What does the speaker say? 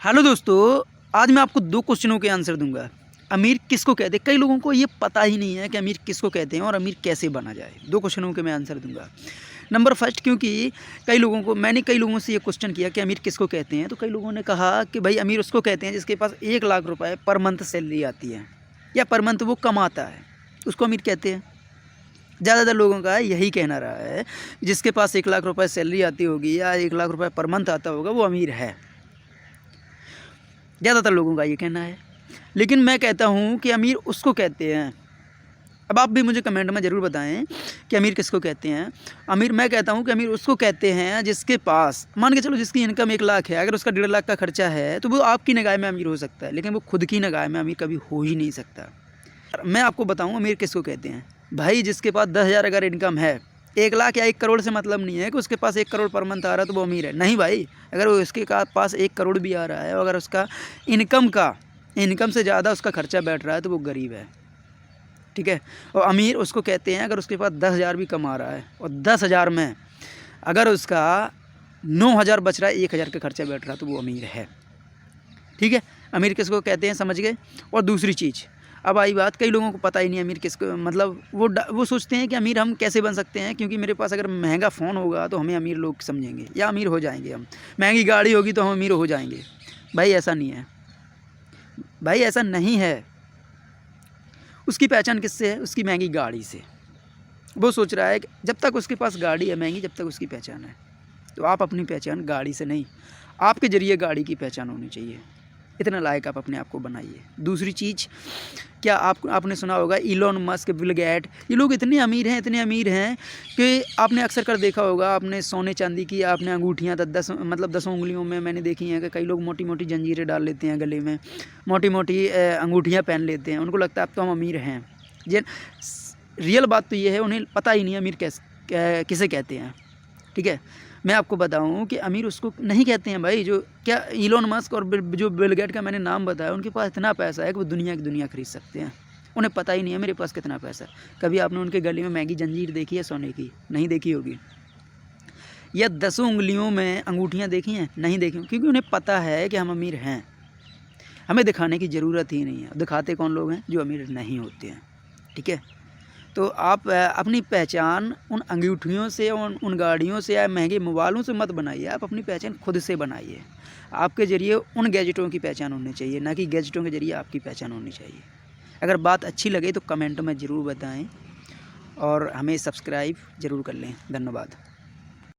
Hello दोस्तों, आज मैं आपको 2 क्वेश्चनों के आंसर दूंगा। अमीर किसको कहते हैं? कई लोगों को ये पता ही नहीं है कि अमीर किसको कहते हैं और अमीर कैसे बना जाए। 2 क्वेश्चनों के मैं आंसर दूंगा। नंबर फर्स्ट, क्योंकि मैंने कई लोगों से ये क्वेश्चन किया कि अमीर किसको कहते हैं, तो कई लोगों ने कहा कि भाई अमीर उसको कहते हैं जिसके पास 1 लाख रुपए पर मंथ सैलरी आती है या पर मंथ वो कमाता है, उसको अमीर कहते हैं। ज़्यादातर लोगों का यही कहना रहा है, जिसके पास 1 लाख रुपए सैलरी आती होगी या 1 लाख रुपए पर मंथ आता होगा वो अमीर है। ज़्यादातर लोगों का ये कहना है, लेकिन मैं कहता हूँ कि अमीर उसको कहते हैं। अब आप भी मुझे कमेंट में ज़रूर बताएं कि अमीर किसको कहते हैं। मैं कहता हूँ कि अमीर उसको कहते हैं जिसके पास, मान के चलो जिसकी इनकम 1 लाख है, अगर उसका 1.5 लाख का खर्चा है तो वो आपकी निगाह में अमीर हो सकता है, लेकिन वो खुद की निगाह में अमीर कभी हो ही नहीं सकता। मैं आपको बताऊँ अमीर किसको कहते हैं। भाई जिसके पास 10,000 अगर इनकम है, 1 लाख या 1 करोड़ से मतलब नहीं है कि उसके पास 1 करोड़ पर मंथ आ रहा है तो वो अमीर है। नहीं भाई, अगर वो उसके पास 1 करोड़ भी आ रहा है, अगर उसका इनकम से ज़्यादा उसका खर्चा बैठ रहा है तो वो गरीब है। ठीक है। और अमीर उसको कहते हैं अगर उसके पास 10,000 भी कमा रहा है और 10,000 में अगर उसका 9,000 बच रहा है, 1,000 का खर्चा बैठ रहा है तो वो अमीर है। ठीक है। अमीर किसको कहते हैं समझ गए। और दूसरी चीज़, अब आई बात, कई लोगों को पता ही नहीं अमीर किसको, मतलब वो सोचते हैं कि अमीर हम कैसे बन सकते हैं, क्योंकि मेरे पास अगर महंगा फ़ोन होगा तो हमें अमीर लोग समझेंगे या अमीर हो जाएंगे हम, महंगी गाड़ी होगी तो हम अमीर हो जाएंगे। भाई ऐसा नहीं है, भाई ऐसा नहीं है। उसकी पहचान किससे है? उसकी महंगी गाड़ी से। वो सोच रहा है कि जब तक उसके पास गाड़ी है महंगी, जब तक उसकी पहचान है। तो आप अपनी पहचान गाड़ी से नहीं, आपके ज़रिए गाड़ी की पहचान होनी चाहिए। इतना लायक आप अपने आप को बनाइए। दूसरी चीज़, क्या आपने सुना होगा इलॉन मस्क, बिल गेट, ये लोग इतने अमीर हैं कि आपने अक्सर कर देखा होगा, आपने सोने चांदी की आपने अंगूठियाँ 10 उंगलियों में मैंने देखी हैं कि कई लोग मोटी मोटी जंजीरें डाल लेते हैं गले में, मोटी मोटी अंगूठियाँ पहन लेते हैं। उनको लगता है अब तो हम अमीर हैं। जे रियल बात तो ये है, उन्हें पता ही नहीं अमीर किसे कहते हैं। ठीक है। मैं आपको बताऊं कि अमीर उसको नहीं कहते हैं भाई, जो क्या इलॉन मस्क और जो बिल गेट का मैंने नाम बताया, उनके पास इतना पैसा है कि वो दुनिया की दुनिया खरीद सकते हैं। उन्हें पता ही नहीं है मेरे पास कितना पैसा है। कभी आपने उनके गले में महंगी जंजीर देखी है सोने की? नहीं देखी होगी। या 10 उंगलियों में अंगूठियाँ देखी हैं? नहीं देखी, क्योंकि उन्हें पता है कि हम अमीर हैं। हमें दिखाने की ज़रूरत ही नहीं है। दिखाते कौन लोग हैं? जो अमीर नहीं होते हैं। ठीक है। तो आप अपनी पहचान उन अंगूठियों से, उन गाड़ियों से या महंगे मोबाइलों से मत बनाइए। आप अपनी पहचान खुद से बनाइए। आपके ज़रिए उन गैजेटों की पहचान होनी चाहिए, ना कि गैजेटों के ज़रिए आपकी पहचान होनी चाहिए। अगर बात अच्छी लगे तो कमेंट में ज़रूर बताएं और हमें सब्सक्राइब ज़रूर कर लें। धन्यवाद।